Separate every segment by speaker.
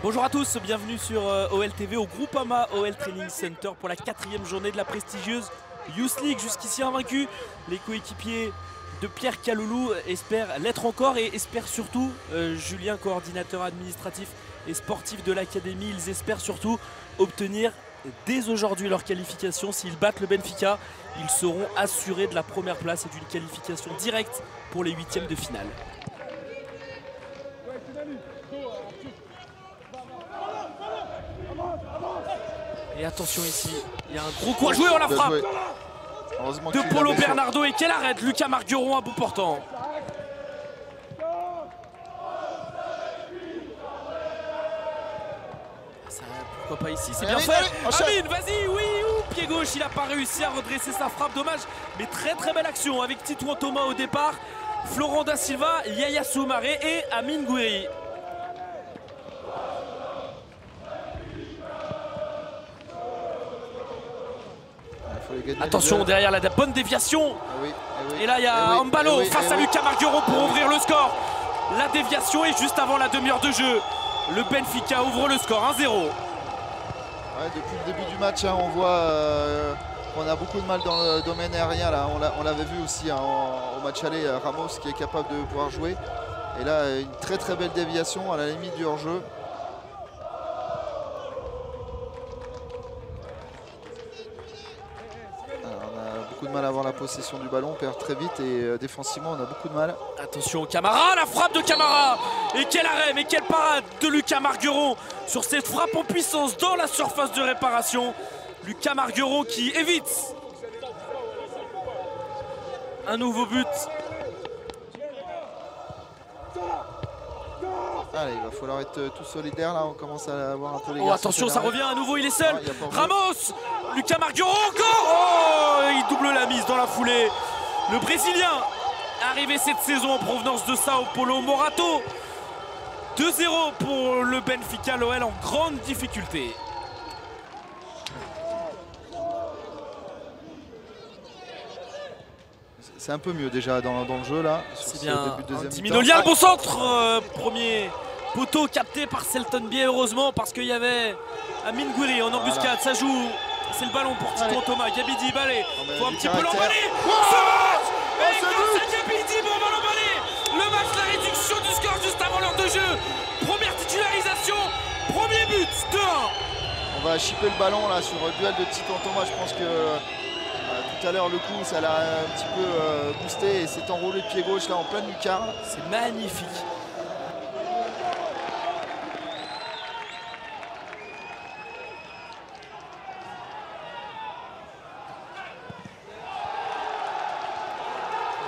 Speaker 1: Bonjour à tous, bienvenue sur OL TV au Groupama OL Training Center pour la 4e journée de la prestigieuse Youth League. Jusqu'ici invaincus, les coéquipiers de Pierre Kaloulou espèrent l'être encore et espèrent surtout, Julien, coordinateur administratif et sportif de l'académie, ils espèrent surtout obtenir dès aujourd'hui leur qualification. S'ils battent le Benfica, ils seront assurés de la première place et d'une qualification directe pour les 8e de finale. Et attention ici, il y a un gros coup à jouer, on la frappe de Paulo Bernardo et quelle arrête Lucas Margueron à bout portant. Ça, pourquoi pas ici, c'est bien fait. Amine, vas-y, oui, pied gauche, il n'a pas réussi à redresser sa frappe, dommage. Mais très belle action avec Titouan Thomas au départ, Florent Da Silva, Yaya Soumaré et Amine Gouiri. Attention derrière la bonne déviation. Et là il y a Mbalo face à Lucas Margueron pour ouvrir le score. La déviation est juste avant la demi-heure de jeu. Le Benfica ouvre le score 1-0.
Speaker 2: Ouais, depuis le début du match, hein, on voit qu'on a beaucoup de mal dans le domaine aérien. Là. On l'avait vu aussi hein, au match aller, Ramos qui est capable de pouvoir jouer. Et là, une très belle déviation à la limite du hors-jeu. De mal à avoir la possession du ballon, on perd très vite et défensivement on a beaucoup de mal.
Speaker 1: Attention Camara, la frappe de Camara et quel arrêt, mais quelle parade de Lucas Margueron sur cette frappe en puissance dans la surface de réparation. Lucas Margueron qui évite un nouveau but.
Speaker 2: Allez, il va falloir être tout solidaire là, on commence à avoir un peu les gars.
Speaker 1: Oh attention, ça revient à nouveau, il est seul. Ramos, Lucas Margueron encore. Oh, il double la mise dans la foulée. Le Brésilien, arrivé cette saison en provenance de Sao Paulo, Morato. 2-0 pour le Benfica, l'OL en grande difficulté.
Speaker 2: C'est un peu mieux déjà dans le jeu là.
Speaker 1: C'est bien. Timinolia, bon centre. Premier poteau capté par Selton Biais, heureusement, parce qu'il y avait Amine Gouiri en embuscade. Ça joue. C'est le ballon pour Titouan Thomas. Gabi Dib, allez. Faut un petit peu l'emballer. Et grâce à Gabi Dib, on va l'emballer. Le match, la réduction du score juste avant l'heure de jeu. Première titularisation. Premier but, 2-1.
Speaker 2: On va chipper le ballon là sur le duel de Titouan Thomas. Je pense que tout à l'heure le coup ça l'a un petit peu boosté et s'est enroulé de pied gauche là en pleine lucarne.
Speaker 1: C'est magnifique.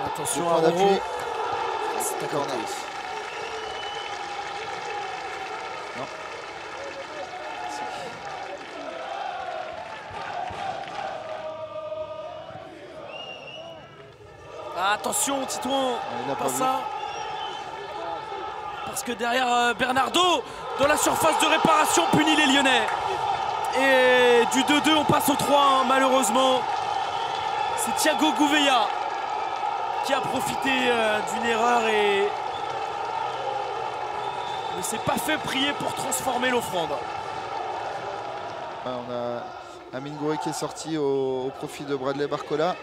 Speaker 1: Attention à Oro.
Speaker 2: C'est un corner. Non.
Speaker 1: Attention Titouan, pas ça. Parce que derrière Bernardo, dans la surface de réparation, punit les Lyonnais. Et du 2-2, on passe au 3-1 malheureusement. C'est Thiago Gouveia qui a profité d'une erreur et ne s'est pas fait prier pour transformer l'offrande.
Speaker 2: On a Amine Gouiri qui est sorti au profit de Bradley Barcola.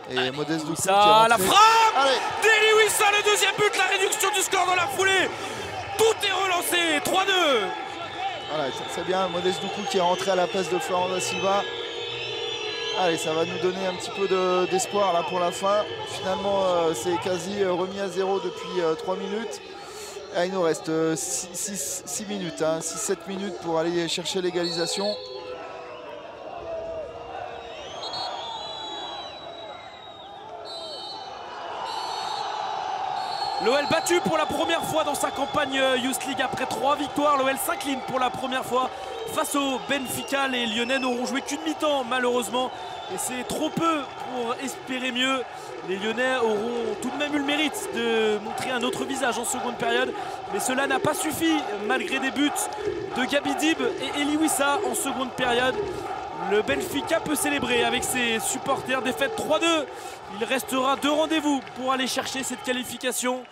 Speaker 2: Et Modeste Doukou qui est rentré.
Speaker 1: La frappe d'Eli Wissa, le deuxième but, la réduction du score dans la foulée. Tout est relancé, 3-2.
Speaker 2: Voilà, c'est bien, Modeste Doukou qui est rentré à la place de Florent Da Silva. Allez, ça va nous donner un petit peu d'espoir là pour la fin. Finalement, c'est quasi remis à 0 depuis 3 minutes. Et il nous reste 6 minutes, 6-7 minutes pour aller chercher l'égalisation.
Speaker 1: L'OL battu pour la première fois dans sa campagne Youth League après 3 victoires. L'OL s'incline pour la première fois face au Benfica. Les Lyonnais n'auront joué qu'une mi-temps malheureusement. Et c'est trop peu pour espérer mieux. Les Lyonnais auront tout de même eu le mérite de montrer un autre visage en seconde période. Mais cela n'a pas suffi malgré des buts de Gabi Dib et Eli Wissa en seconde période. Le Benfica peut célébrer avec ses supporters. Défaite 3-2. Il restera 2 rendez-vous pour aller chercher cette qualification.